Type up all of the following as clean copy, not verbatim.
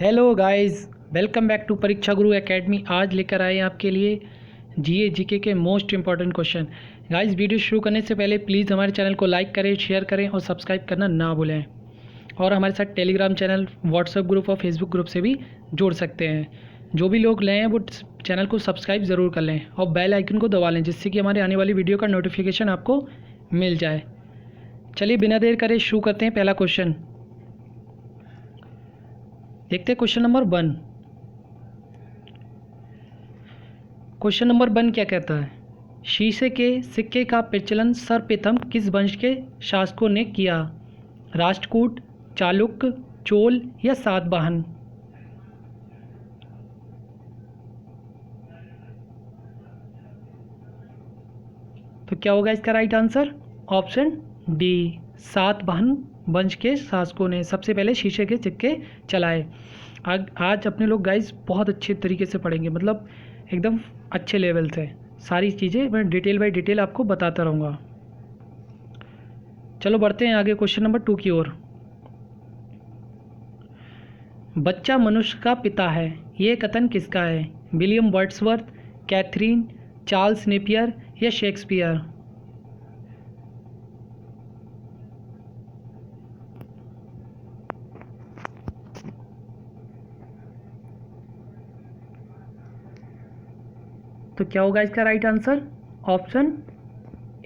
Hello guys, welcome back to Pariksha Guru academy. आज लेकर आए हैं आपके लिए जीए जीके के most important question. Guys, video शुरू करने से पहले प्लीज़ हमारे चैनल को लाइक करें, शेयर करें और सब्सक्राइब करना ना भूलें। और हमारे साथ टेलीग्राम चैनल, व्हाट्सएप ग्रुप और फेसबुक ग्रुप से भी जुड़ सकते हैं। जो भी लोग नए हैं वो चैनल को सब्सक्राइब ज़रूर कर लें और बेल आइकन को दबा लें, जिससे कि हमारे आने वाली वीडियो का नोटिफिकेशन आपको मिल जाए। चलिए बिना देर करे शुरू करते हैं। पहला क्वेश्चन देखते हैं। Question number 1। क्वेश्चन नंबर 1 क्या कहता है? शीशे के सिक्के का प्रचलन सर्वप्रथम किस वंश के शासकों ने किया? राष्ट्रकूट, चालुक्य, चोल या सातवाहन? तो क्या होगा इसका right answer? Option D, Satavahana वंश के शासकों ने सबसे पहले शीशे के सिक्के चलाए। आज अपने लोग गाइस बहुत अच्छे तरीके से पढ़ेंगे, मतलब एकदम अच्छे लेवल से। सारी चीज़ें मैं डिटेल बाय डिटेल आपको बताता रहूँगा। चलो बढ़ते हैं आगे क्वेश्चन नंबर 2 की ओर। बच्चा मनुष्य का पिता है, ये कथन किसका है? William Wordsworth, Catherine, Charles Napier या शेक्सपियर? तो क्या होगा इसका right answer? Option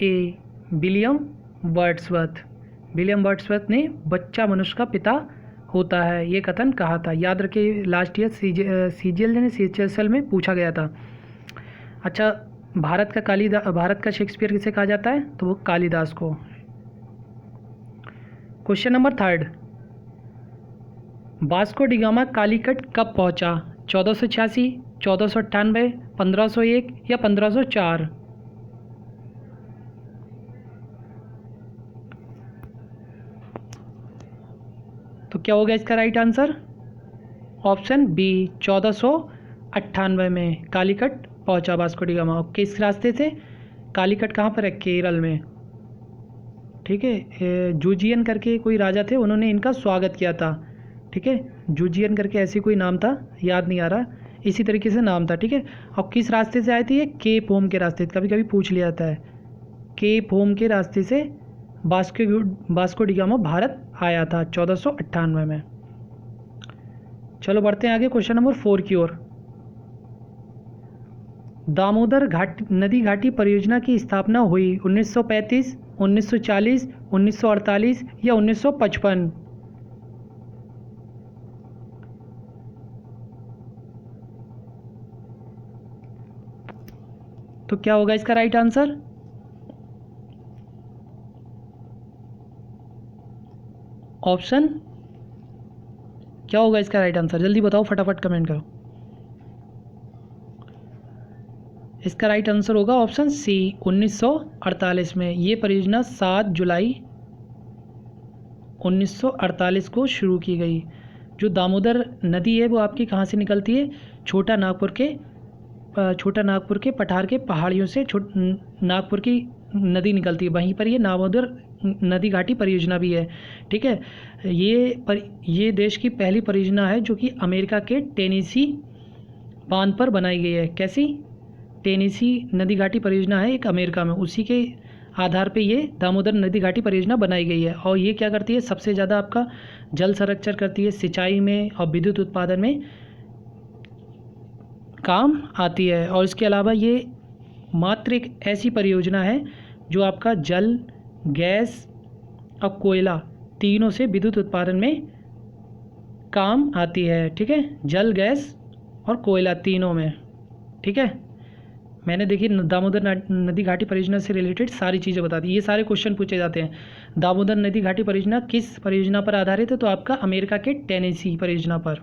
A, William Wordsworth. William Wordsworth ने बच्चा मनुष्य का पिता होता है ये कथन कहा था। याद रखिए, लास्ट ईयर सीजीएल ने सीएचएसएल में पूछा गया था। अच्छा, भारत का शेक्सपियर किसे कहा जाता है? तो वो कालिदास को। Question number 3। Vasco D gamma Calicut कब पहुंचा? 1486, 1498, 1501 या 1504? तो क्या होगा इसका राइट आंसर? ऑप्शन बी, 1498 में कालीकट पहुंचा वास्को डी गामा। किस रास्ते से? कालीकट कहाँ पर है? केरल में। ठीक है, जूजियन करके कोई राजा थे, उन्होंने इनका स्वागत किया था। ठीक है, जूजियन करके ऐसी कोई नाम था, याद नहीं आ रहा, इसी तरीके से नाम था। ठीक है, और किस रास्ते से आए थे ये? केप होम के रास्ते। कभी कभी पूछ लिया जाता है। केप होम के रास्ते से वास्को डी गामा भारत आया था 1498 में। चलो बढ़ते हैं आगे क्वेश्चन नंबर 4 की ओर। दामोदर नदी घाटी परियोजना की स्थापना हुई 1935, 1940, 1948 या 1955? तो क्या होगा इसका राइट आंसर? ऑप्शन क्या होगा इसका राइट आंसर? जल्दी बताओ, फटाफट कमेंट करो। इसका राइट आंसर होगा ऑप्शन सी, 1948 में। ये परियोजना 7 जुलाई 1948 को शुरू की गई। जो दामोदर नदी है वो आपकी कहाँ से निकलती है? छोटा नागपुर के पठार के पहाड़ियों से नागपुर की नदी निकलती है, वहीं पर ये दामोदर नदी घाटी परियोजना भी है। ठीक है, ये देश की पहली परियोजना है जो कि अमेरिका के टेनेसी बांध पर बनाई गई है। कैसी? टेनेसी नदी घाटी परियोजना है एक अमेरिका में, उसी के आधार पे ये दामोदर नदी घाटी परियोजना बनाई गई है। और ये क्या करती है? सबसे ज़्यादा आपका जल संरक्षण करती है, सिंचाई में और विद्युत उत्पादन में काम आती है। और इसके अलावा ये मात्र एक ऐसी परियोजना है जो आपका जल, गैस और कोयला तीनों से विद्युत उत्पादन में काम आती है। ठीक है, जल, गैस और कोयला तीनों में। ठीक है, मैंने देखी दामोदर नदी घाटी परियोजना से रिलेटेड सारी चीज़ें बता दी। ये सारे क्वेश्चन पूछे जाते हैं। दामोदर नदी घाटी परियोजना किस परियोजना पर आधारित है? तो आपका अमेरिका के टेनेसी परियोजना पर।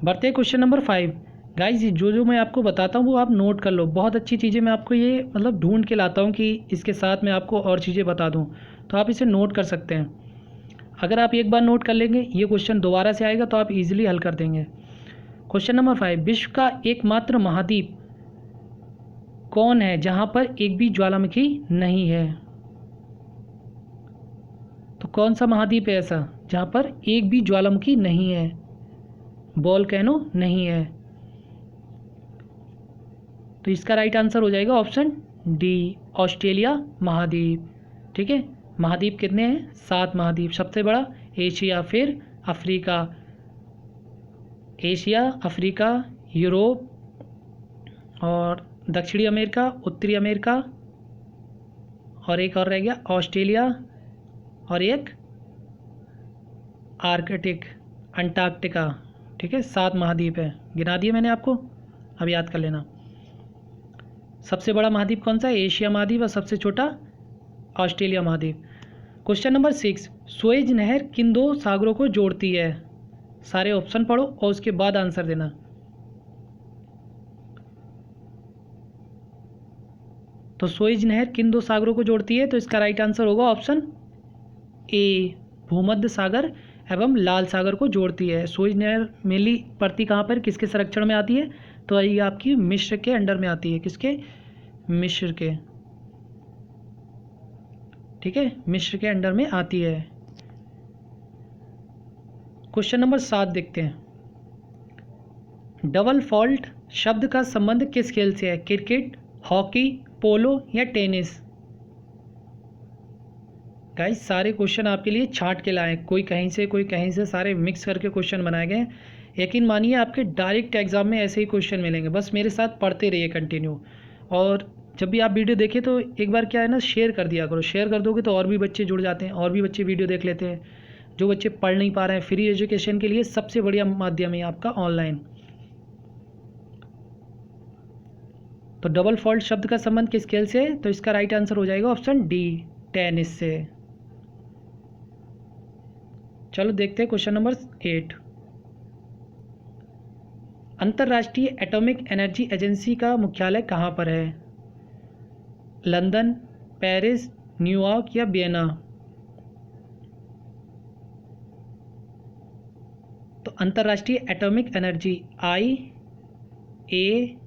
बढ़ते हैं क्वेश्चन नंबर 5। गाइस, जो मैं आपको बताता हूँ वो आप नोट कर लो। बहुत अच्छी चीज़ें मैं आपको ये मतलब ढूंढ के लाता हूँ कि इसके साथ मैं आपको और चीज़ें बता दूँ, तो आप इसे नोट कर सकते हैं। अगर आप एक बार नोट कर लेंगे, ये क्वेश्चन दोबारा से आएगा तो आप इजीली हल कर देंगे। Question number 5। विश्व का एकमात्र महाद्वीप कौन है जहाँ पर एक भी ज्वालामुखी नहीं है? तो कौन सा महाद्वीप है ऐसा? जहाँ पर एक भी ज्वालामुखी नहीं है, वोल्केनो नहीं है। तो इसका राइट आंसर हो जाएगा ऑप्शन डी, ऑस्ट्रेलिया महाद्वीप। ठीक है, महाद्वीप कितने हैं? 7 महाद्वीप। सबसे बड़ा एशिया, फिर अफ्रीका, एशिया, अफ्रीका, यूरोप और दक्षिणी अमेरिका, उत्तरी अमेरिका, और एक और रह गया ऑस्ट्रेलिया, और एक आर्कटिक, अंटार्कटिका। ठीक है, 7 महाद्वीप है, गिना दिए मैंने आपको, अब याद कर लेना। सबसे बड़ा महाद्वीप कौन सा है? एशिया महाद्वीप, और सबसे छोटा ऑस्ट्रेलिया महाद्वीप। क्वेश्चन नंबर 6, सुएज नहर किन 2 सागरों को जोड़ती है? सारे ऑप्शन पढ़ो और उसके बाद आंसर देना। तो सुएज नहर किन 2 सागरों को जोड़ती है? तो इसका राइट आंसर होगा ऑप्शन ए, भूमध्य सागर एवं लाल सागर को जोड़ती है। सुएज नहर मेनली पड़ती कहाँ पर, किसके संरक्षण में आती है? तो ये आपकी मिस्र के अंडर में आती है। किसके? मिस्र के। ठीक है, मिस्र के अंडर में आती है। क्वेश्चन नंबर 7 देखते हैं। डबल फॉल्ट शब्द का संबंध किस खेल से है? क्रिकेट, हॉकी, पोलो या टेनिस? गाइस सारे क्वेश्चन आपके लिए छांट के लाए, कोई कहीं से कोई कहीं से, सारे मिक्स करके क्वेश्चन बनाए गए। यकीन मानिए आपके डायरेक्ट एग्जाम में ऐसे ही क्वेश्चन मिलेंगे, बस मेरे साथ पढ़ते रहिए कंटिन्यू। और जब भी आप वीडियो देखें तो एक बार क्या है ना, शेयर कर दिया करो। शेयर कर दोगे तो और भी बच्चे जुड़ जाते हैं, और भी बच्चे वीडियो देख लेते हैं। जो बच्चे पढ़ नहीं पा रहे हैं, फ्री एजुकेशन के लिए सबसे बढ़िया माध्यम है आपका ऑनलाइन। तो डबल फॉल्ट शब्द का संबंध किस खेल से है? तो इसका राइट आंसर हो जाएगा ऑप्शन डी, टेनिस से। चलो देखते हैं क्वेश्चन नंबर 8। अंतर्राष्ट्रीय एटॉमिक एनर्जी एजेंसी का मुख्यालय कहाँ पर है? लंदन, पेरिस, न्यूयॉर्क या वियना? तो अंतर्राष्ट्रीय एटॉमिक एनर्जी, आई ए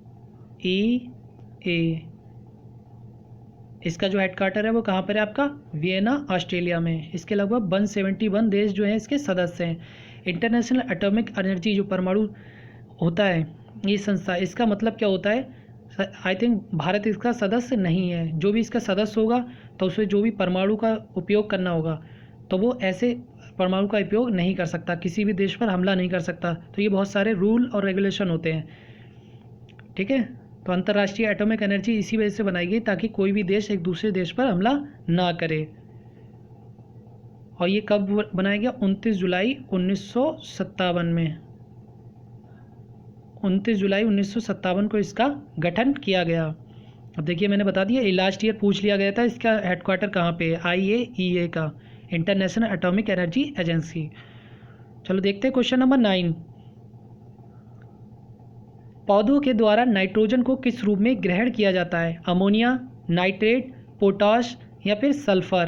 ई ए, इसका जो हेडक्वार्टर है वो कहाँ पर है आपका? वियना, ऑस्ट्रेलिया में। इसके लगभग 171 देश जो हैं इसके सदस्य हैं। इंटरनेशनल एटॉमिक एनर्जी जो परमाणु होता है ये संस्था, इसका मतलब क्या होता है? आई थिंक भारत इसका सदस्य नहीं है। जो भी इसका सदस्य होगा तो उसे जो भी परमाणु का उपयोग करना होगा तो वो ऐसे परमाणु का उपयोग नहीं कर सकता, किसी भी देश पर हमला नहीं कर सकता। तो ये बहुत सारे रूल और रेगुलेशन होते हैं। ठीक है, तो अंतर्राष्ट्रीय एटॉमिक एनर्जी इसी वजह से बनाई गई ताकि कोई भी देश एक दूसरे देश पर हमला ना करे। और ये कब बनाया गया? 29 जुलाई 1957 में। 29 जुलाई 1957 को इसका गठन किया गया। अब देखिए मैंने बता दिया, लास्ट ईयर पूछ लिया गया था इसका हेडक्वार्टर कहाँ पे है? IAEA का, इंटरनेशनल एटॉमिक एनर्जी एजेंसी। चलो देखते हैं क्वेश्चन नंबर 9। पौधों के द्वारा नाइट्रोजन को किस रूप में ग्रहण किया जाता है? अमोनिया, नाइट्रेट, पोटाश या फिर सल्फर?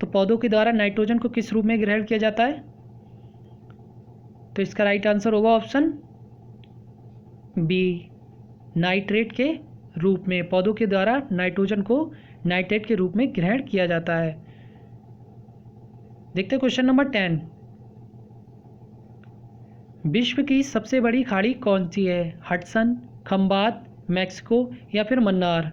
तो पौधों के द्वारा नाइट्रोजन को किस रूप में ग्रहण किया जाता है? तो इसका राइट आंसर होगा ऑप्शन बी, नाइट्रेट के रूप में। पौधों के द्वारा नाइट्रोजन को नाइट्रेट के रूप में ग्रहण किया जाता है। देखते हैं क्वेश्चन नंबर 10। विश्व की सबसे बड़ी खाड़ी कौन सी है? हडसन, खंबात, मैक्सिको या फिर मन्नार?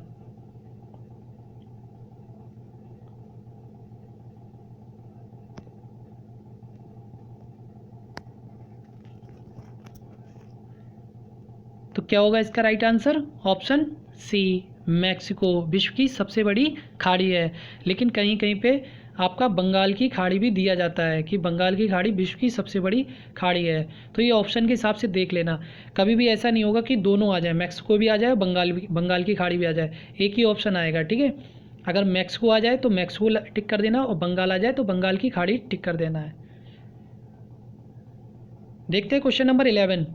तो क्या होगा इसका right answer? Option C, Mexico विश्व की सबसे बड़ी खाड़ी है। लेकिन कहीं कहीं पे आपका बंगाल की खाड़ी भी दिया जाता है कि बंगाल की खाड़ी विश्व की सबसे बड़ी खाड़ी है। तो ये ऑप्शन के हिसाब से देख लेना, कभी भी ऐसा नहीं होगा कि दोनों आ जाए, मैक्सिको भी आ जाए, बंगाल की खाड़ी भी आ जाए, एक ही ऑप्शन आएगा। ठीक है, अगर मैक्सिको आ जाए तो मैक्सिको टिक कर देना, और बंगाल आ जाए तो बंगाल की खाड़ी टिक कर देना है। देखते हैं क्वेश्चन नंबर 11।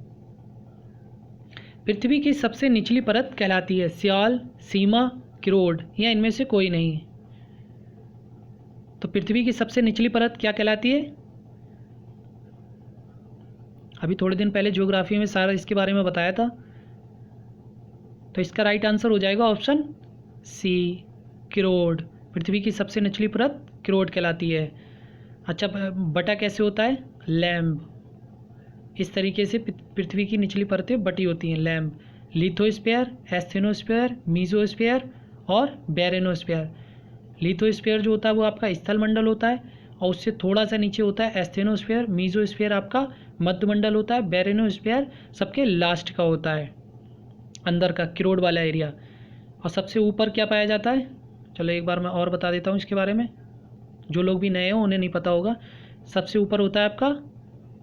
पृथ्वी की सबसे निचली परत कहलाती है? सियाल, सीमा, किरोड या इनमें से कोई नहीं? तो पृथ्वी की सबसे निचली परत क्या कहलाती है? अभी थोड़े दिन पहले ज्योग्राफी में सारा इसके बारे में बताया था। तो इसका राइट आंसर हो जाएगा ऑप्शन सी, किरोड। पृथ्वी की सबसे निचली परत क्रोड कहलाती है। अच्छा, बटा कैसे होता है? लैम्ब। इस तरीके से पृथ्वी की निचली परतें बटी होती हैं, लैम्ब। लिथोस्फीयर, एस्थेनोस्फीयर, मीजोस्फीयर और बेरेनोस्फीयर। लिथोस्फीयर जो होता है वो आपका स्थल मंडल होता है, और उससे थोड़ा सा नीचे होता है एस्थेनोस्फीयर। मीजोस्फीयर आपका मध्य मंडल होता है। बेरेनोस्फीयर सबके लास्ट का होता है, अंदर का क्रोड वाला एरिया। और सबसे ऊपर क्या पाया जाता है? चलो एक बार मैं और बता देता हूँ इसके बारे में, जो लोग भी नए हो उन्हें नहीं पता होगा। सबसे ऊपर होता है आपका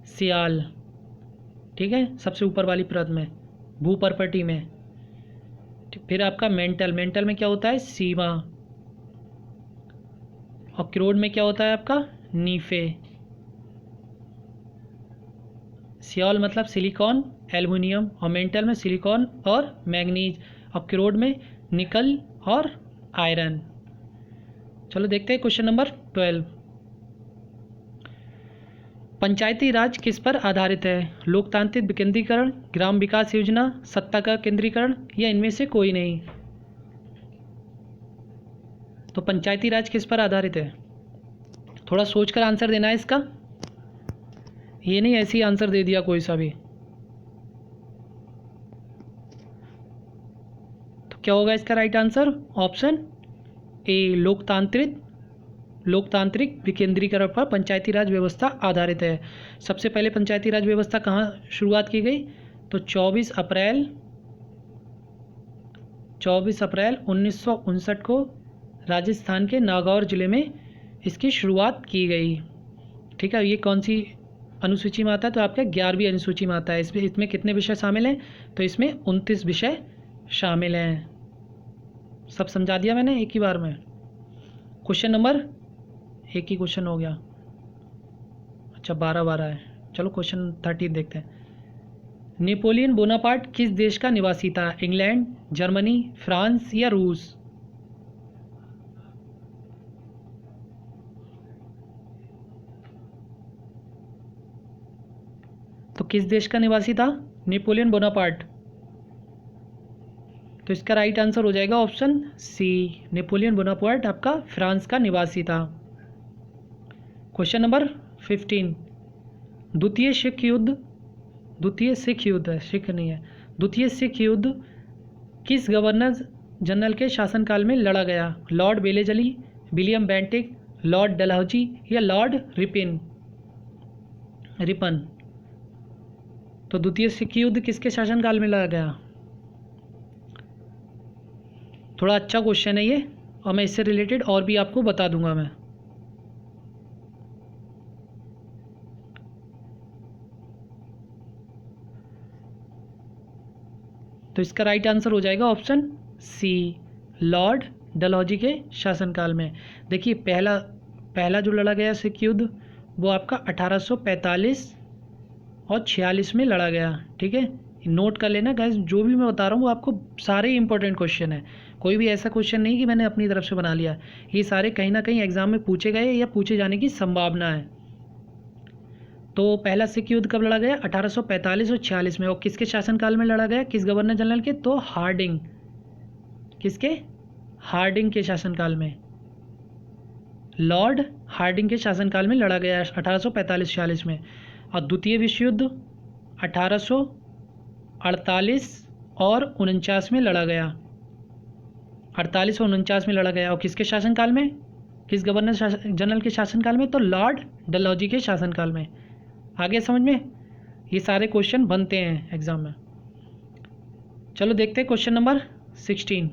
सियाल, ठीक है, सबसे ऊपर वाली परत में, भूपर्पटी में। फिर आपका मेंटल, मेंटल में क्या होता है? सीमा। और क्रोड में क्या होता है आपका? नीफे। सियाल मतलब सिलिकॉन, एल्युमिनियम, और मेंटल में सिलिकॉन और मैग्नीज, और क्रोड में निकल और आयरन। चलो देखते हैं क्वेश्चन नंबर 12। पंचायती राज किस पर आधारित है? लोकतांत्रिक विकेंद्रीकरण, ग्राम विकास योजना, सत्ता का केंद्रीकरण, या इनमें से कोई नहीं? तो पंचायती राज किस पर आधारित है? थोड़ा सोचकर आंसर देना है इसका, ये नहीं ऐसे ही आंसर दे दिया कोई सा भी। तो क्या होगा इसका राइट आंसर? ऑप्शन ए, लोकतांत्रिक विकेंद्रीकरण पर पंचायती राज व्यवस्था आधारित है। सबसे पहले पंचायती राज व्यवस्था कहाँ शुरुआत की गई? तो 24 अप्रैल 1959 को राजस्थान के नागौर ज़िले में इसकी शुरुआत की गई। ठीक है, ये कौन सी अनुसूची में आता है? तो आपका 11वीं अनुसूची में आता है। इसमें कितने विषय शामिल हैं? तो इसमें 29 विषय शामिल हैं। सब समझा दिया मैंने एक ही बार में। क्वेश्चन नंबर, एक ही क्वेश्चन हो गया, अच्छा 12 है। चलो क्वेश्चन 13 देखते हैं। नेपोलियन बोनापार्ट किस देश का निवासी था? इंग्लैंड, जर्मनी, फ्रांस या रूस? तो किस देश का निवासी था नेपोलियन बोनापार्ट? तो इसका राइट आंसर हो जाएगा ऑप्शन सी, नेपोलियन बोनापार्ट आपका फ्रांस का निवासी था। Question number 15। द्वितीय सिख युद्ध है, सिख नहीं है, द्वितीय सिख युद्ध किस गवर्नर जनरल के शासनकाल में लड़ा गया? Lord Wellesley, William Bentinck, Lord Dalhousie या लॉर्ड रिपन? तो द्वितीय सिख युद्ध किसके शासनकाल में लड़ा गया? थोड़ा अच्छा क्वेश्चन है ये, और मैं इससे रिलेटेड और भी आपको बता दूंगा मैं। तो इसका राइट आंसर हो जाएगा ऑप्शन सी, लॉर्ड डलहौजी के शासनकाल में। देखिए पहला जो लड़ा गया सिख युद्ध वो आपका 1845 और 46 में लड़ा गया। ठीक है, नोट कर लेना गाइस, जो भी मैं बता रहा हूँ वो आपको सारे इंपॉर्टेंट क्वेश्चन है। कोई भी ऐसा क्वेश्चन नहीं कि मैंने अपनी तरफ से बना लिया, ये सारे कहीं ना कहीं एग्जाम में पूछे गए या पूछे जाने की संभावना है। तो पहला सिख युद्ध कब लड़ा गया? 1845 और 46 में। और किसके शासनकाल में लड़ा गया? किस गवर्नर जनरल के? तो हार्डिंग। किसके? हार्डिंग के शासनकाल में, लॉर्ड हार्डिंग के शासनकाल में लड़ा गया 1845-46 में। और द्वितीय विश्व युद्ध 1848 और 49 में लड़ा गया। 48 और 49 में लड़ा गया। और किसके शासनकाल में? किस गवर्नर जनरल के शासनकाल में? तो लॉर्ड डलहौजी के शासनकाल में। आगे समझ में? ये सारे क्वेश्चन बनते हैं एग्जाम में। चलो देखते हैं क्वेश्चन नंबर 16।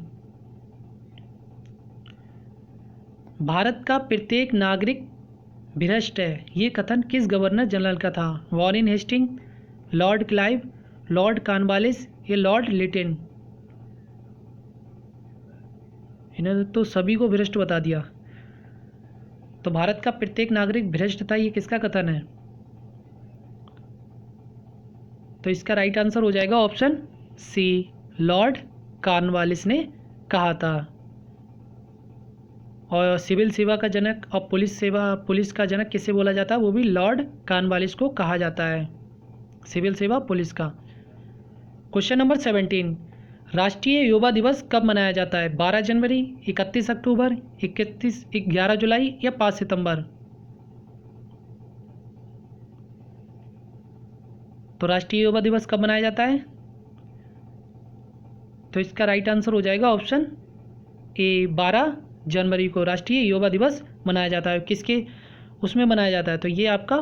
भारत का प्रत्येक नागरिक भ्रष्ट है, ये कथन किस गवर्नर जनरल का था? Warren Hasting, Lord Clive, Lord Cornwallis या लॉर्ड लिटिन? इन्होंने तो सभी को भ्रष्ट बता दिया। तो भारत का प्रत्येक नागरिक भ्रष्ट था, ये किसका कथन है? तो इसका राइट आंसर हो जाएगा ऑप्शन सी, लॉर्ड कॉर्नवालिस ने कहा था। और सिविल सेवा का जनक और पुलिस का जनक किसे बोला जाता है? वो भी लॉर्ड कॉर्नवालिस को कहा जाता है, सिविल सेवा पुलिस का। Question number 17। राष्ट्रीय युवा दिवस कब मनाया जाता है? 12 जनवरी, 31 अक्टूबर, 11 जुलाई या 5 सितंबर? तो राष्ट्रीय युवा दिवस कब मनाया जाता है? तो इसका राइट आंसर हो जाएगा ऑप्शन ए, 12 जनवरी को राष्ट्रीय युवा दिवस मनाया जाता है। किसके उसमें मनाया जाता है? तो ये आपका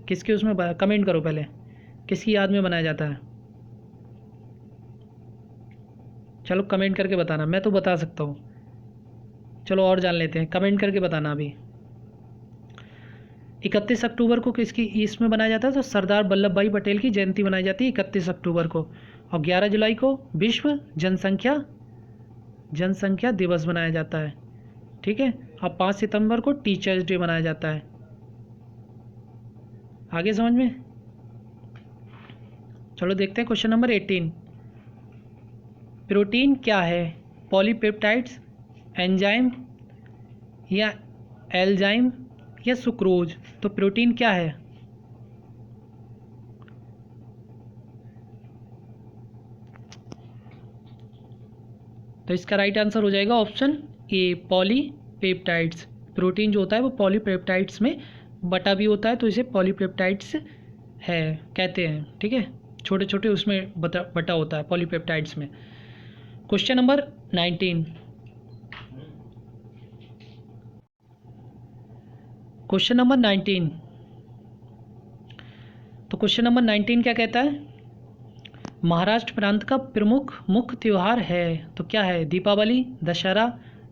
किसके उसमें, कमेंट करो पहले, किसकी याद में मनाया जाता है? चलो कमेंट करके बताना, मैं तो बता सकता हूँ। चलो और जान लेते हैं, कमेंट करके बताना अभी। 31 अक्टूबर को किसकी इसमें बनाया जाता है? तो सरदार वल्लभ भाई पटेल की जयंती मनाई जाती है 31 अक्टूबर को। और 11 जुलाई को विश्व जनसंख्या दिवस मनाया जाता है, ठीक है। और 5 सितंबर को टीचर्स डे मनाया जाता है। आगे समझ में? चलो देखते हैं क्वेश्चन नंबर 18। प्रोटीन क्या है? पॉलीपेप्टाइड्स, एंजाइम या एल्जाइम या सुक्रोज? तो प्रोटीन क्या है? तो इसका राइट आंसर हो जाएगा ऑप्शन ए, पॉलीपेप्टाइड्स। प्रोटीन जो होता है वो पॉलीपेप्टाइड्स में बटा भी होता है, तो इसे पॉलीपेप्टाइड्स है कहते हैं, ठीक है। छोटे छोटे उसमें बटा होता है पॉलीपेप्टाइड्स में। Question number 19। Question number 19। तो क्वेश्चन नंबर 19 क्या कहता है? महाराष्ट्र प्रांत का प्रमुख मुख्य त्यौहार है, तो क्या है? दीपावली, दशहरा,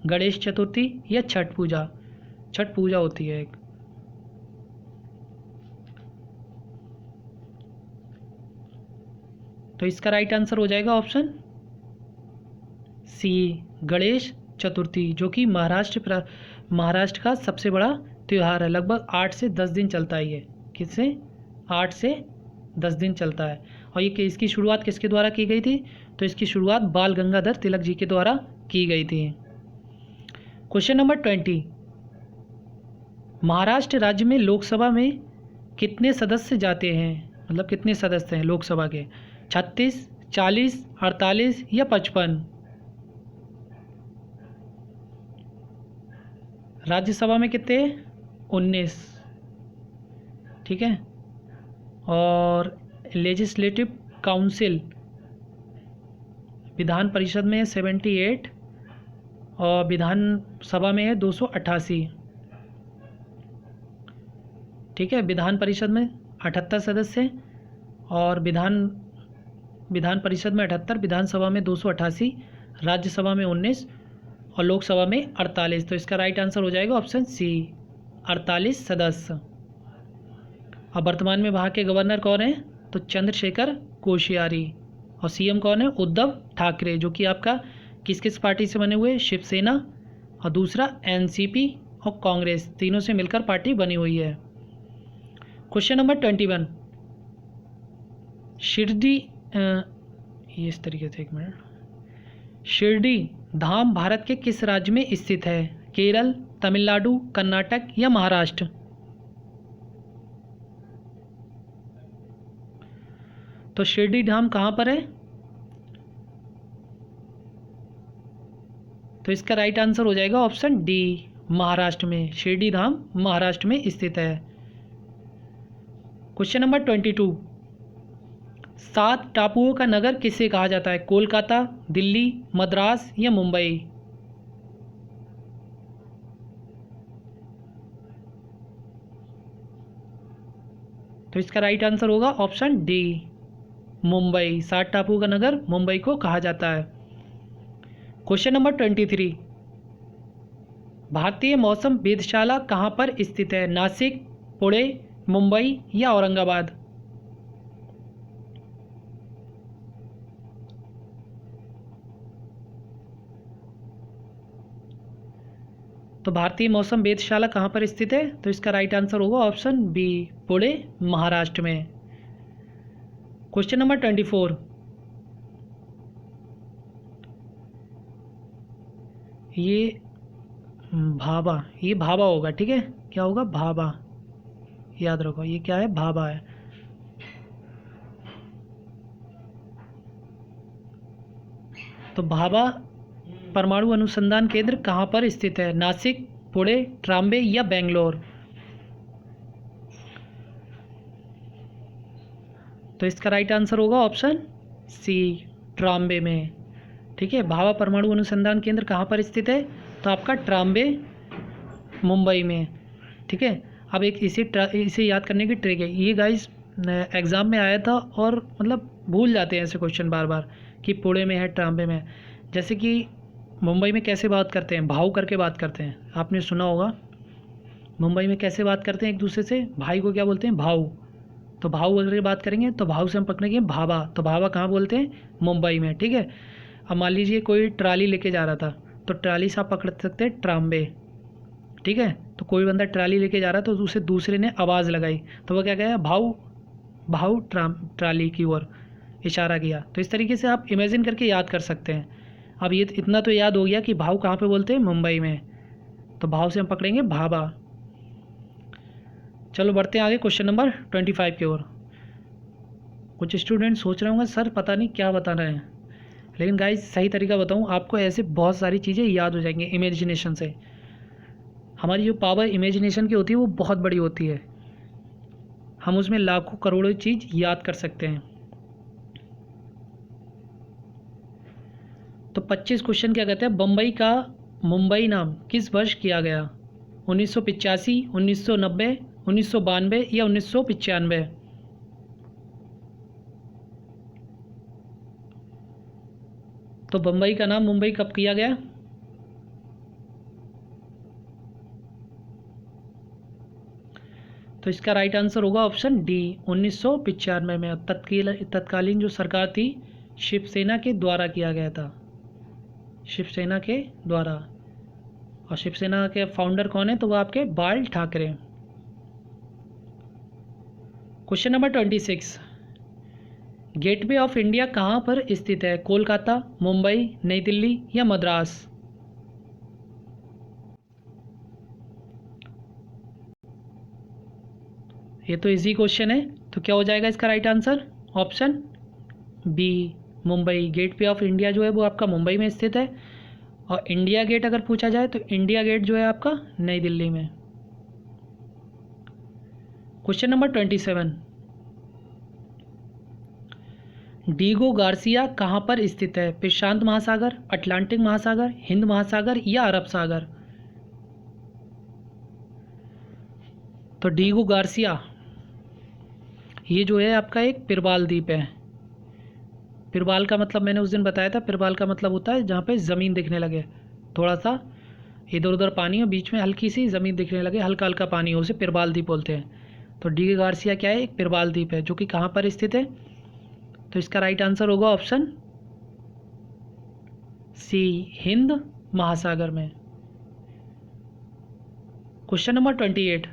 गणेश चतुर्थी या छठ पूजा? छठ पूजा होती है एक। तो इसका राइट आंसर हो जाएगा ऑप्शन सी, गणेश चतुर्थी, जो कि महाराष्ट्र का सबसे बड़ा त्यौहार है। लगभग 8 से 10 दिन चलता है ये। किससे? 8 से 10 दिन चलता है। और ये इसकी शुरुआत किसके द्वारा की गई थी? तो इसकी शुरुआत बाल गंगाधर तिलक जी के द्वारा की गई थी। Question number 20। महाराष्ट्र राज्य में लोकसभा में कितने सदस्य जाते हैं? मतलब कितने सदस्य हैं लोकसभा के? 36, 40, 48 या 55? राज्यसभा में कितने? 19, ठीक है। और लेजिस्लेटिव काउंसिल विधान परिषद में 78 और विधान सभा में है 288, ठीक है। विधान परिषद में 78 सदस्य हैं और विधान परिषद में 78, विधानसभा में 288, राज्यसभा में 19 और लोकसभा में 48। तो इसका राइट आंसर हो जाएगा ऑप्शन सी, 48 सदस्य। अब वर्तमान में वहाँ के गवर्नर कौन है? तो चंद्रशेखर कोश्यारी। और सीएम कौन है? उद्धव ठाकरे, जो कि आपका किस किस पार्टी से बने हुए? शिवसेना और दूसरा एनसीपी और कांग्रेस, तीनों से मिलकर पार्टी बनी हुई है। Question number 21। शिरडी ये इस तरीके से, एक मिनट। शिरडी धाम भारत के किस राज्य में स्थित है? केरल, तमिलनाडु, कर्नाटक या महाराष्ट्र? तो शिरडी धाम कहाँ पर है? तो इसका राइट आंसर हो जाएगा ऑप्शन डी, महाराष्ट्र में। शिरडी धाम महाराष्ट्र में स्थित है। Question number 22। 7 टापुओं का नगर किसे कहा जाता है? कोलकाता, दिल्ली, मद्रास या मुंबई? तो इसका राइट आंसर होगा ऑप्शन डी, मुंबई। 7 टापुओं का नगर मुंबई को कहा जाता है। Question number 23। भारतीय मौसम वेधशाला कहाँ पर स्थित है? नासिक, पुणे, मुंबई या औरंगाबाद? तो भारतीय मौसम वेधशाला कहाँ पर स्थित है? तो इसका राइट आंसर होगा ऑप्शन बी, पुणे, महाराष्ट्र में। Question number 24। ये भाभा होगा, ठीक है। क्या होगा? भाभा, याद रखो। ये क्या है? भाभा है। तो भाभा परमाणु अनुसंधान केंद्र कहाँ पर स्थित है? नासिक, पुणे, ट्राम्बे या बेंगलोर? तो इसका राइट आंसर होगा ऑप्शन सी, ट्राम्बे में। ठीक है, भाभा परमाणु अनुसंधान केंद्र कहाँ पर स्थित है? तो आपका ट्राम्बे, मुंबई में। ठीक है, अब एक इसे याद करने की ट्रिक है। ये गाइस एग्ज़ाम में आया था और मतलब भूल जाते हैं ऐसे क्वेश्चन बार बार कि पुणे में है, ट्राम्बे में है। जैसे कि मुंबई में कैसे बात करते हैं? भाऊ करके बात करते हैं, आपने सुना होगा। मुंबई में कैसे बात करते हैं एक दूसरे से? भाई को क्या बोलते हैं? भाऊ। तो भाऊ अगर बात करेंगे तो भाऊ से हम पकड़ेंगे भाभा। तो भाभा कहाँ बोलते हैं? मुंबई में। ठीक है, अब मान लीजिए कोई ट्राली लेके जा रहा था, तो ट्राली से आप पकड़ सकते हैं ट्राम्बे। ठीक है, तो कोई बंदा ट्राली लेके जा रहा था, तो उसे दूसरे ने आवाज़ लगाई, तो वह क्या कहेगा? भाऊ, भाऊ ट्राली की ओर इशारा किया। तो इस तरीके से आप इमेजिन करके याद कर सकते हैं। अब ये इतना तो याद हो गया कि भाऊ कहाँ पे बोलते हैं? मुंबई में। तो भाव से हम पकड़ेंगे भाभा। चलो बढ़ते हैं आगे क्वेश्चन नंबर 25 की ओर। कुछ स्टूडेंट सोच रहे होंगे सर पता नहीं क्या बता रहे हैं, लेकिन गाइस सही तरीका बताऊं आपको, ऐसे बहुत सारी चीज़ें याद हो जाएंगी इमेजिनेशन से। हमारी जो पावर इमेजिनेशन की होती है वो बहुत बड़ी होती है, हम उसमें लाखों करोड़ों चीज़ याद कर सकते हैं। तो 25 क्वेश्चन क्या कहते हैं? बम्बई का मुंबई नाम किस वर्ष किया गया? 1985, 1990, 1992 या 1995? तो बम्बई का नाम मुंबई कब किया गया? तो इसका राइट आंसर होगा ऑप्शन डी, 1995 में। तत्कालीन जो सरकार थी शिवसेना के द्वारा किया गया था, शिवसेना के द्वारा। और शिवसेना के फाउंडर कौन है? तो वो आपके बाल Thackeray. Question number 26, gateway of India कहाँ पर स्थित है? कोलकाता, मुंबई, नई दिल्ली या मद्रास? ये तो इजी क्वेश्चन है, तो क्या हो जाएगा इसका right answer? Option B, Mumbai. Gateway of India जो है वो आपका मुंबई में स्थित है, और इंडिया गेट अगर पूछा जाए तो इंडिया गेट जो है आपका नई दिल्ली में। क्वेश्चन नंबर 27, डीगो गार्सिया कहाँ पर स्थित है? प्रशांत महासागर, अटलांटिक महासागर, हिंद महासागर या अरब सागर? तो डीगो गार्सिया ये जो है आपका एक पिरवाल द्वीप है। पिरवाल का मतलब मैंने उस दिन बताया था, पिरवाल का मतलब होता है जहाँ पे ज़मीन दिखने लगे, थोड़ा सा इधर उधर पानी हो, बीच में हल्की सी ज़मीन दिखने लगे, हल्का हल्का पानी हो, उसे पिरवाल द्वीप बोलते हैं। तो डीगो गार्सिया क्या है? एक पिरवाल द्वीप है जो कि कहाँ पर स्थित है? तो इसका राइट आंसर होगा ऑप्शन सी, हिंद महासागर में। क्वेश्चन नंबर 28,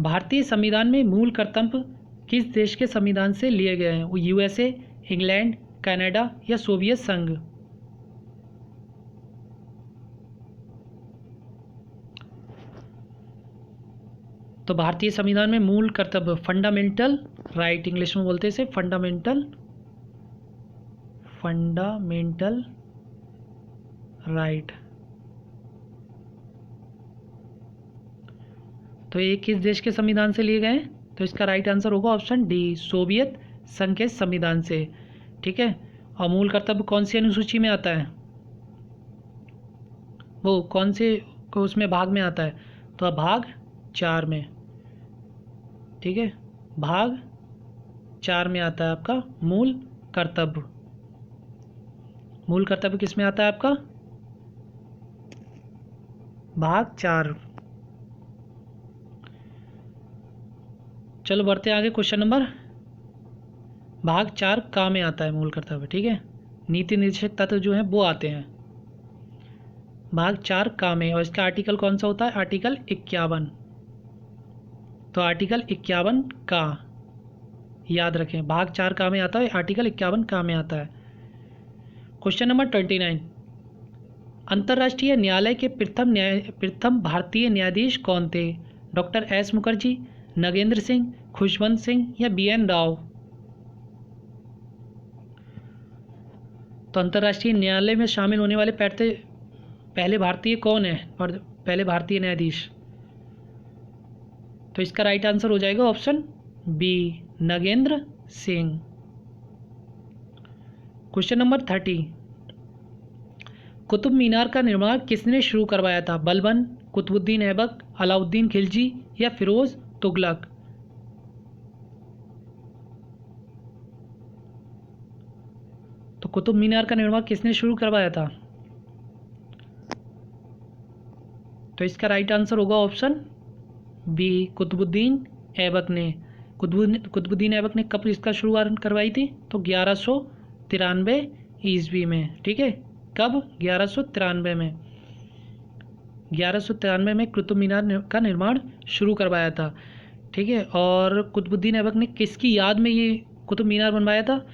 भारतीय संविधान में मूल कर्तव्य किस देश के संविधान से लिए गए हैं? वो यूएसए, इंग्लैंड, कनाडा या सोवियत संघ? तो भारतीय संविधान में मूल कर्तव्य, फंडामेंटल राइट, इंग्लिश में बोलते हैं इसे फंडामेंटल राइट। तो ये किस देश के संविधान से लिए गए हैं? तो इसका राइट आंसर होगा ऑप्शन डी, सोवियत संघ के संविधान से। ठीक है, और मूल कर्तव्य कौन सी अनुसूची में आता है? वो कौन से को उसमें भाग में आता है? तो भाग 4 में। ठीक है, भाग 4 में आता है आपका मूल कर्तव्य। मूल कर्तव्य किस में आता है आपका? भाग 4। चलो बढ़ते हैं आगे। क्वेश्चन नंबर, भाग 4 का में आता है मूल कर्तव्य। ठीक है, नीति निर्देशक तत्व जो हैं वो आते हैं भाग 4 का में, और इसका आर्टिकल कौन सा होता है? आर्टिकल 51। तो आर्टिकल 51 का याद रखें, भाग 4 का में आता है, आर्टिकल 51 का में आता है। क्वेश्चन नंबर 29, अंतर्राष्ट्रीय न्यायालय के प्रथम भारतीय न्यायाधीश कौन थे? डॉक्टर एस मुखर्जी, नगेंद्र सिंह, खुशवंत सिंह या BN राव? तो अंतर्राष्ट्रीय न्यायालय में शामिल होने वाले पहले भारतीय कौन है और पहले भारतीय न्यायाधीश? तो इसका राइट आंसर हो जाएगा option B, Nagendra Singh. Question number 30, Qutub Minar का निर्माण किसने शुरू करवाया था? बलबन, कुतुबुद्दीन ऐबक, अलाउद्दीन खिलजी या फिरोज तुगलक? तो कुतुब मीनार का निर्माण किसने शुरू करवाया था? तो इसका राइट आंसर होगा ऑप्शन बी, कुतुबुद्दीन ऐबक ने। कुतुबुद्दीन ऐबक ने कब इसका शुरुआत करवाई थी? तो 1193 ईस्वी में। ठीक है, कब? 1193 में। 1193 में कुतुब मीनार का निर्माण शुरू करवाया था। ठीक है, और कुतुबुद्दीन ऐबक ने किसकी याद में ये कुतुब मीनार बनवाया था?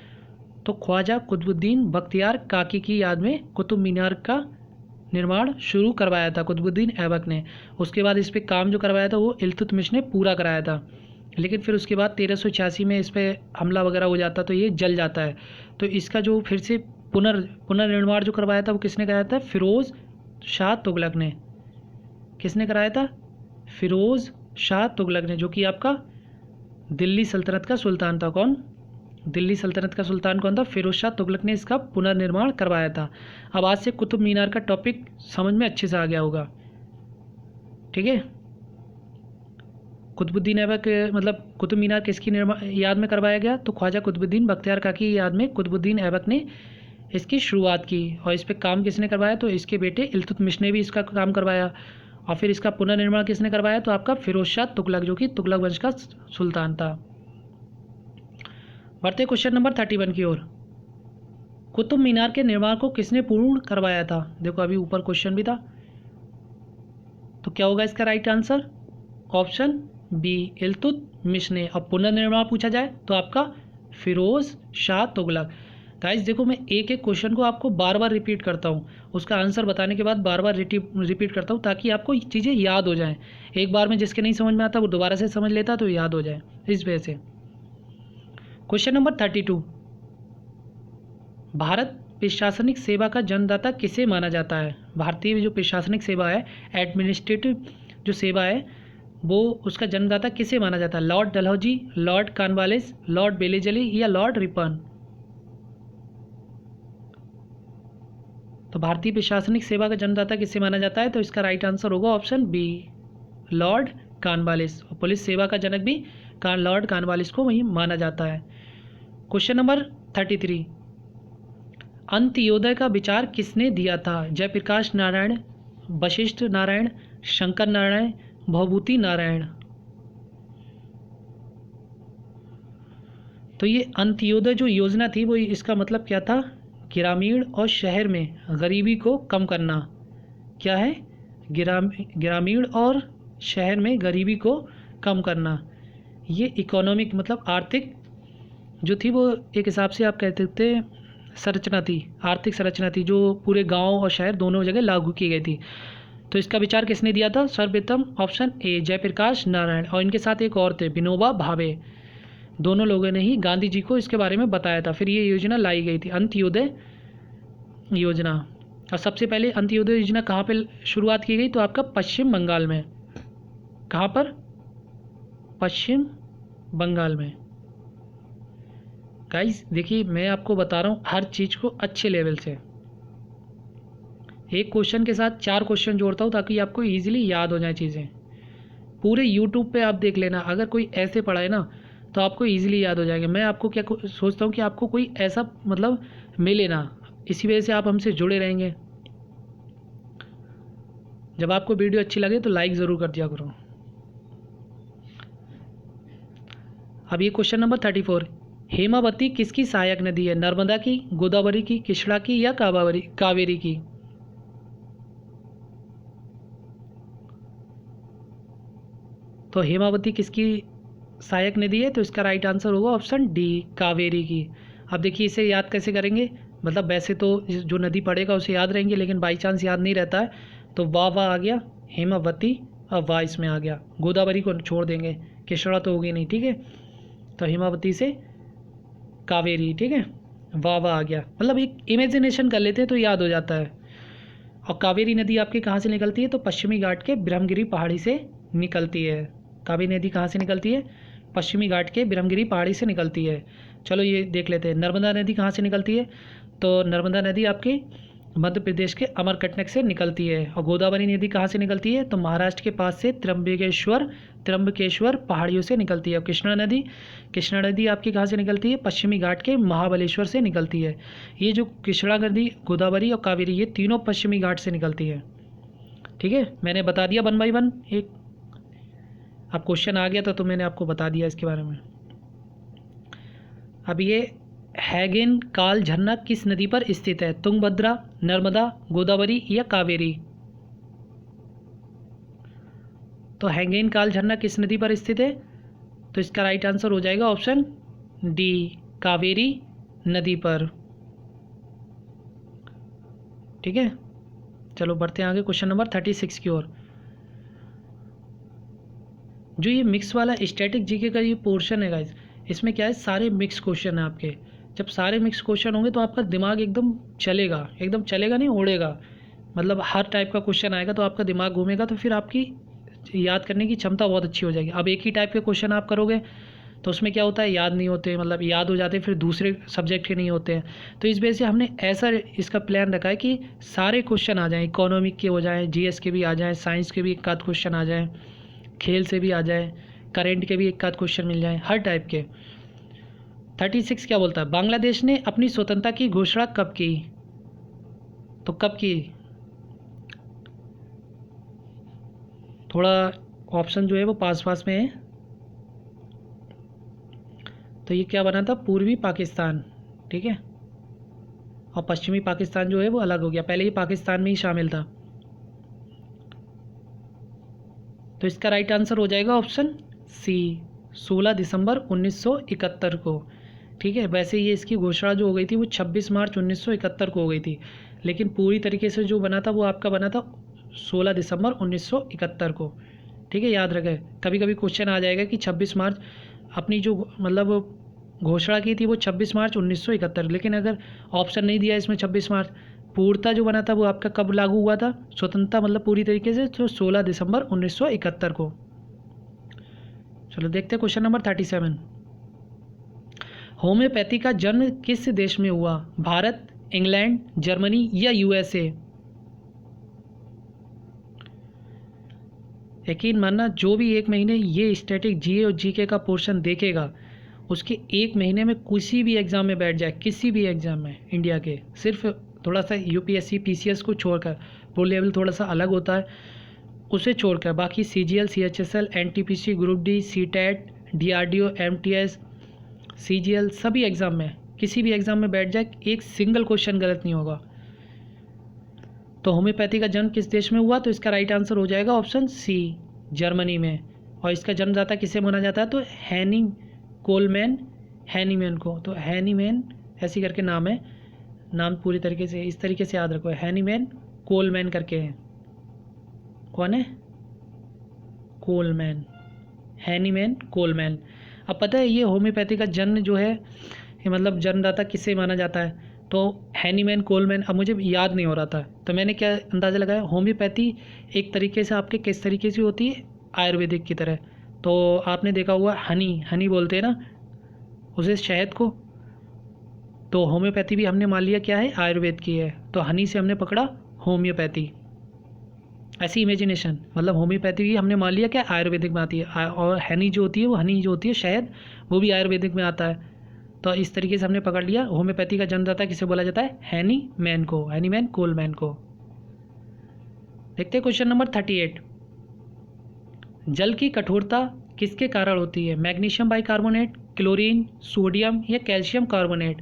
तो ख्वाजा कुतुबुद्दीन बख्तियार काकी की याद में कुतुब मीनार का निर्माण शुरू करवाया था कुतुबुद्दीन ऐबक ने। उसके बाद इस पर काम जो करवाया था वो इल्तुतमिश ने पूरा कराया था, लेकिन फिर उसके बाद 1386 में इस पर हमला वगैरह हो जाता तो ये जल जाता है। तो इसका जो फिर से पुनर्निर्माण जो करवाया था वो किसने कराया था? फिरोज शाह तुगलक ने। किसने कराया था? फिरोज शाह तुगलक ने, जो कि आपका दिल्ली सल्तनत का सुल्तान था। कौन? दिल्ली सल्तनत का सुल्तान कौन था? फिरोज शाह तुगलक ने इसका पुनर्निर्माण करवाया था। अब आज से कुतुब मीनार का टॉपिक समझ में अच्छे से आ गया होगा। ठीक है, कुतुबुद्दीन ऐबक मतलब कुतुब मीनार किसकी याद में करवाया गया? तो ख्वाजा कुतुबुद्दीन बख्तियार काकी की याद में कुतुबुद्दीन ऐबक ने इसकी शुरुआत की। और इस पर काम किसने करवाया? तो इसके बेटे इल्तुतमिश ने भी इसका काम करवाया। और फिर इसका पुनर्निर्माण किसने करवाया? तो आपका फिरोज शाह तुगलक, जो कि तुगलक वंश का सुल्तान था। बढ़ते क्वेश्चन नंबर 31 की ओर। कुतुब मीनार के निर्माण को किसने पूर्ण करवाया था? देखो अभी ऊपर क्वेश्चन भी था, तो क्या होगा इसका right answer? Option B, Iltutmish ने। अब पुनर्निर्माण पूछा जाए तो आपका फिरोज शाह तुगलक। गाइस देखो, मैं एक एक क्वेश्चन को आपको बार बार रिपीट करता हूँ, उसका आंसर बताने के बाद बार बार रिपीट करता हूँ ताकि आपको चीज़ें याद हो जाएं। एक बार में जिसके नहीं समझ में आता वो दोबारा से समझ लेता तो याद हो जाए, इस वजह से। क्वेश्चन नंबर 32, भारत प्रशासनिक सेवा का जन्मदाता किसे माना जाता है? भारतीय जो प्रशासनिक सेवा है, एडमिनिस्ट्रेटिव जो सेवा है, वो उसका जन्मदाता किसे माना जाता है? Lord Dalhousie, Lord Cornwallis, Lord Wellesley या लॉर्ड रिपन? तो भारतीय प्रशासनिक सेवा का जन्मदाता किसे माना जाता है? तो इसका राइट आंसर होगा ऑप्शन बी, लॉर्ड कॉर्नवालिस। और पुलिस सेवा का जनक भी लॉर्ड कॉर्नवालिस को वही माना जाता है। क्वेश्चन नंबर 33, अंत्योदय का विचार किसने दिया था? जयप्रकाश नारायण, वशिष्ठ नारायण, शंकर नारायण, भवभूति नारायण? तो ये अंत्योदय जो योजना थी वो इसका मतलब क्या था? ग्रामीण और शहर में गरीबी को कम करना। क्या है? ग्रामीण और शहर में गरीबी को कम करना। ये इकोनॉमिक मतलब आर्थिक जो थी वो एक हिसाब से आप कह सकते हैं संरचना थी, आर्थिक संरचना थी जो पूरे गांव और शहर दोनों जगह लागू की गई थी। तो इसका विचार किसने दिया था? सर्वप्रथम ऑप्शन ए, जयप्रकाश नारायण। और इनके साथ एक और थे, विनोबा भावे। दोनों लोगों ने ही गांधी जी को इसके बारे में बताया था। फिर ये योजना लाई गई थी, अंत्योदय योजना। और सबसे पहले अंत्योदय योजना कहाँ पे शुरुआत की गई? तो आपका पश्चिम बंगाल में। कहाँ पर? पश्चिम बंगाल में। गाइस देखिए, मैं आपको बता रहा हूँ हर चीज़ को अच्छे लेवल से। एक क्वेश्चन के साथ 4 क्वेश्चन जोड़ता हूँ ताकि आपको ईजिली याद हो जाए चीज़ें। पूरे यूट्यूब पे आप देख लेना, अगर कोई ऐसे पढ़ाए ना तो आपको ईजिली याद हो जाएगा। मैं आपको क्या सोचता हूँ कि आपको कोई ऐसा मतलब मिले ना, इसी वजह से आप हमसे जुड़े रहेंगे। जब आपको वीडियो अच्छी लगे तो लाइक ज़रूर कर दिया करो। अब ये क्वेश्चन नंबर 34, हेमावती किसकी सहायक नदी है? नर्मदा की, गोदावरी की, कृष्णा की या कावेरी की? तो हेमावती किसकी सहायक नदी है? तो इसका राइट आंसर होगा ऑप्शन डी, कावेरी की। अब देखिए इसे याद कैसे करेंगे? मतलब वैसे तो जो नदी पड़ेगा उसे याद रहेंगे, लेकिन बाई चांस याद नहीं रहता है तो वाह आ गया, हेमावती और वाह इसमें आ गया। गोदावरी को छोड़ देंगे, कृष्णा तो होगी नहीं। ठीक है, तो हेमावती से कावेरी। ठीक है, वाह वाह आ गया, मतलब एक इमेजिनेशन कर लेते हैं तो याद हो जाता है। और कावेरी नदी आपकी कहाँ से निकलती है? तो पश्चिमी घाट के ब्रह्मगिरी पहाड़ी से निकलती है। कावेरी नदी कहाँ से निकलती है? पश्चिमी घाट के ब्रह्मगिरी पहाड़ी से निकलती है। चलो ये देख लेते हैं, नर्मदा नदी कहाँ से निकलती है? तो नर्मदा नदी आपकी मध्य प्रदेश के अमरकंटक से निकलती है। और गोदावरी नदी कहाँ से निकलती है? तो महाराष्ट्र के पास से त्र्यंबकेश्वर पहाड़ियों से निकलती है। और कृष्णा नदी आपकी कहाँ से निकलती है? पश्चिमी घाट के महाबलेश्वर से निकलती है। ये जो कृष्णा नदी, गोदावरी और कावेरी, ये तीनों पश्चिमी घाट से निकलती है। ठीक है, मैंने बता दिया 1 बाई 1। एक अब क्वेश्चन आ गया था तो मैंने आपको बता दिया इसके बारे में। अब ये हैगेन काल झरना किस नदी पर स्थित है? तुंगभद्रा, नर्मदा, गोदावरी या कावेरी? तो हैगेन काल झरना किस नदी पर स्थित है? तो इसका राइट आंसर हो जाएगा ऑप्शन डी, कावेरी नदी पर। ठीक है, चलो बढ़ते हैं आगे क्वेश्चन नंबर 36 की ओर। जो ये मिक्स वाला स्टैटिक जीके का ये पोर्शन है गाइस, इसमें क्या है, सारे मिक्स क्वेश्चन है आपके। जब सारे मिक्स क्वेश्चन होंगे तो आपका दिमाग एकदम चलेगा नहीं, उड़ेगा। मतलब हर टाइप का क्वेश्चन आएगा तो आपका दिमाग घूमेगा, तो फिर आपकी याद करने की क्षमता बहुत अच्छी हो जाएगी। अब एक ही टाइप के क्वेश्चन आप करोगे तो उसमें क्या होता है, याद नहीं होते, मतलब याद हो जाते फिर दूसरे सब्जेक्ट के नहीं होते हैं। तो इस वजह से हमने ऐसा इसका प्लान रखा है कि सारे क्वेश्चन आ जाएँ, इकोनॉमिक के हो जाएँ, जीएस के भी आ जाएँ, साइंस के भी एक आध क्वेश्चन आ जाएँ, खेल से भी आ जाए, करेंट के भी एक आध क्वेश्चन मिल जाए, हर टाइप के। 36 क्या बोलता है? बांग्लादेश ने अपनी स्वतंत्रता की घोषणा कब की? तो कब की? थोड़ा ऑप्शन जो है वो पास पास में है। तो ये क्या बना था? पूर्वी पाकिस्तान। ठीक है, और पश्चिमी पाकिस्तान जो है वो अलग हो गया, पहले ही पाकिस्तान में ही शामिल था। तो इसका राइट आंसर हो जाएगा ऑप्शन सी, 16 दिसंबर 1971 को। ठीक है, वैसे ये इसकी घोषणा जो हो गई थी वो 26 मार्च 1971 को हो गई थी, लेकिन पूरी तरीके से जो बना था वो आपका बना था 16 दिसंबर 1971 को। ठीक है, याद रखें, कभी कभी क्वेश्चन आ जाएगा कि 26 मार्च अपनी जो मतलब घोषणा की थी वो 26 मार्च 1971, लेकिन अगर ऑप्शन नहीं दिया इसमें 26 मार्च, पूर्णता जो बना था वो आपका कब लागू हुआ था, स्वतंत्रता मतलब पूरी तरीके से, तो 16 दिसंबर 1971 को। चलो देखते हैं क्वेश्चन नंबर 37। होम्योपैथी का जन्म किस देश में हुआ? भारत, इंग्लैंड, जर्मनी या यूएसए? यकीन मानना, जो भी एक महीने ये स्टैटिक जीए और जीके का पोर्शन देखेगा उसके एक महीने में किसी भी एग्ज़ाम में बैठ जाए, किसी भी एग्ज़ाम में इंडिया के, सिर्फ थोड़ा सा यूपीएससी पीसीएस को छोड़कर, वो लेवल थोड़ा सा अलग होता है, उसे छोड़कर बाकी CGL, CHSL, NTPC, group D, CTET, DRDO, MTS, CGL, सभी एग्ज़ाम में किसी भी एग्ज़ाम में बैठ जाए, एक सिंगल क्वेश्चन गलत नहीं होगा। तो होम्योपैथी का जन्म किस देश में हुआ? तो इसका राइट आंसर हो जाएगा ऑप्शन सी, जर्मनी में। और इसका जन्मदाता किसे माना जाता है? तो हैनीमैन को। तो हैनीमैन ऐसी करके नाम है, नाम पूरी तरीके से इस तरीके से याद रखो, हैनीमैन कोलमैन करके हैं। कौन है? Coleman, Hahnemann Coleman. अब पता है ये होम्योपैथी का जन्म जो है, ये मतलब जन्मदाता किसे माना जाता है? तो हैनीमैन कोलमैन। अब मुझे याद नहीं हो रहा था तो मैंने क्या अंदाज़ा लगाया, होम्योपैथी एक तरीके से आपके किस तरीके से होती है, आयुर्वेदिक की तरह। तो आपने देखा हुआ हनी बोलते हैं ना उसे, शहद को। तो होम्योपैथी भी हमने मान लिया क्या है, आयुर्वेद की है, तो हनी से हमने पकड़ा होम्योपैथी। ऐसी इमेजिनेशन, मतलब होम्योपैथी भी हमने मान लिया क्या, आयुर्वेदिक में आती है, और हनी जो होती है, वो हनी जो होती है शहद, वो भी आयुर्वेदिक में आता है। तो इस तरीके से हमने पकड़ लिया होम्योपैथी का जन्मदाता किसे बोला जाता है, हैनीमैन कोलमैन को। देखते हैं क्वेश्चन नंबर 38। जल की कठोरता किसके कारण होती है? मैग्नीशियम बाइकार्बोनेट, क्लोरीन, सोडियम या कैल्शियम कार्बोनेट?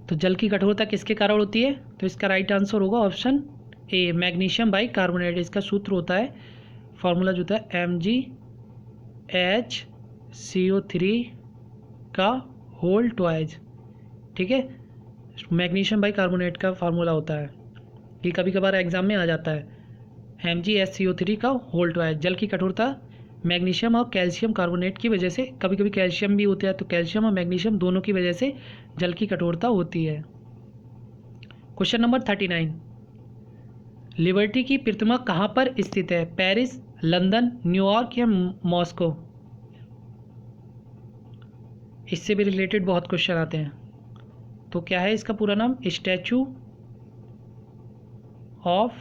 तो जल की कठोरता किसके कारण होती है? तो इसका राइट आंसर होगा ऑप्शन ए, मैग्नीशियम बाइकार्बोनेट। इसका सूत्र होता है, फार्मूला जो होता है MgHCO3 का होल ट्वाइज। ठीक है, मैग्नीशियम बाइकार्बोनेट का फार्मूला होता है, ये कभी कभार एग्जाम में आ जाता है। MgSCO3 का होल ट्वाइस। जल की कठोरता मैग्नीशियम और कैल्शियम कार्बोनेट की वजह से, कभी कभी कैल्शियम भी होता है, तो कैल्शियम और मैग्नीशियम दोनों की वजह से जल की कठोरता होती है। क्वेश्चन नंबर 39, लिबर्टी की प्रतिमा कहाँ पर स्थित है? पेरिस, लंदन, न्यूयॉर्क या मॉस्को? इससे भी रिलेटेड बहुत क्वेश्चन आते हैं। तो क्या है इसका पूरा नाम? Statue of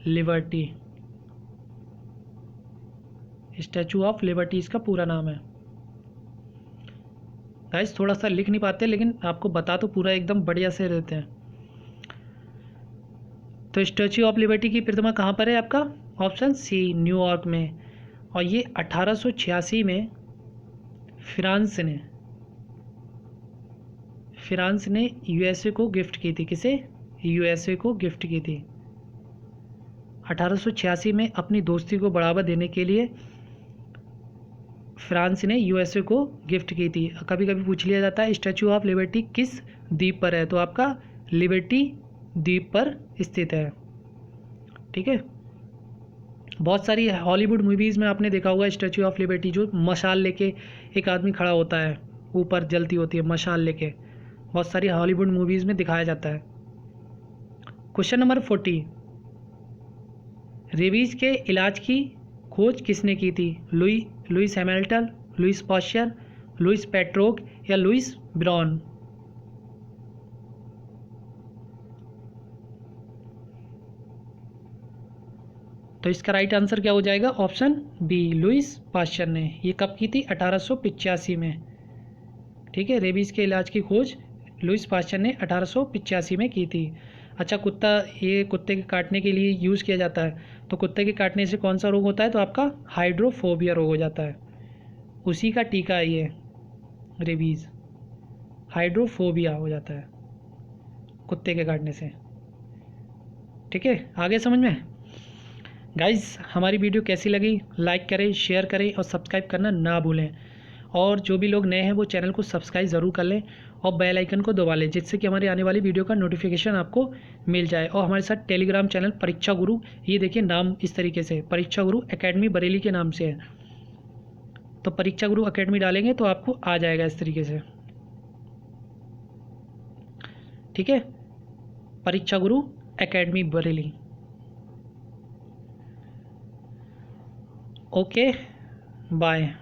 liberty. Statue of liberty इसका पूरा नाम है। गाइस थोड़ा सा लिख नहीं पाते, लेकिन आपको बता तो पूरा एकदम बढ़िया से रहते हैं। तो स्टैचू ऑफ लिबर्टी की प्रतिमा कहाँ पर है आपका? ऑप्शन सी, न्यूयॉर्क में। और ये 1886 में फ्रांस ने यूएसए को गिफ्ट की थी। किसे? यूएसए को गिफ्ट की थी। 1886 में अपनी दोस्ती को बढ़ावा देने के लिए फ्रांस ने यूएसए को गिफ्ट की थी। कभी कभी पूछ लिया जाता है स्टैचू ऑफ लिबर्टी किस द्वीप पर है, तो आपका लिबर्टी द्वीप पर स्थित है। ठीक है। बहुत सारी हॉलीवुड मूवीज़ में आपने देखा होगा स्टैचू ऑफ लिबर्टी, जो मशाल लेके एक आदमी खड़ा होता है, ऊपर जलती होती है मशाल लेके, बहुत सारी हॉलीवुड मूवीज़ में दिखाया जाता है। क्वेश्चन नंबर 40, रेबीज के इलाज की खोज किसने की थी? Louis Hamilton, Louis Pasteur, Louis Patrick या लुइस ब्राउन? तो इसका राइट आंसर क्या हो जाएगा? ऑप्शन बी, लुइस पाश्चर ने। ये कब की थी? 1885 में। ठीक है, रेबीज के इलाज की खोज लुइस पाश्चर ने 1885 में की थी। अच्छा, ये कुत्ते के काटने के लिए यूज़ किया जाता है, तो कुत्ते के काटने से कौन सा रोग होता है? तो आपका हाइड्रोफोबिया रोग हो जाता है। उसी का टीका है ये रेबीज, हाइड्रोफोबिया हो जाता है कुत्ते के काटने से। ठीक है, आगे समझ में? गाइस हमारी वीडियो कैसी लगी? लाइक करें, शेयर करें और सब्सक्राइब करना ना भूलें। और जो भी लोग नए हैं वो चैनल को सब्सक्राइब ज़रूर कर लें और बेल आइकन को दबा लें, जिससे कि हमारी आने वाली वीडियो का नोटिफिकेशन आपको मिल जाए। और हमारे साथ टेलीग्राम चैनल परीक्षा गुरु, ये देखिए नाम इस तरीके से, परीक्षा गुरु एकेडमी बरेली के नाम से है। तो परीक्षा गुरु एकेडमी डालेंगे तो आपको आ जाएगा इस तरीके से। ठीक है, परीक्षा Guru academy Bareilly. Okay, bye.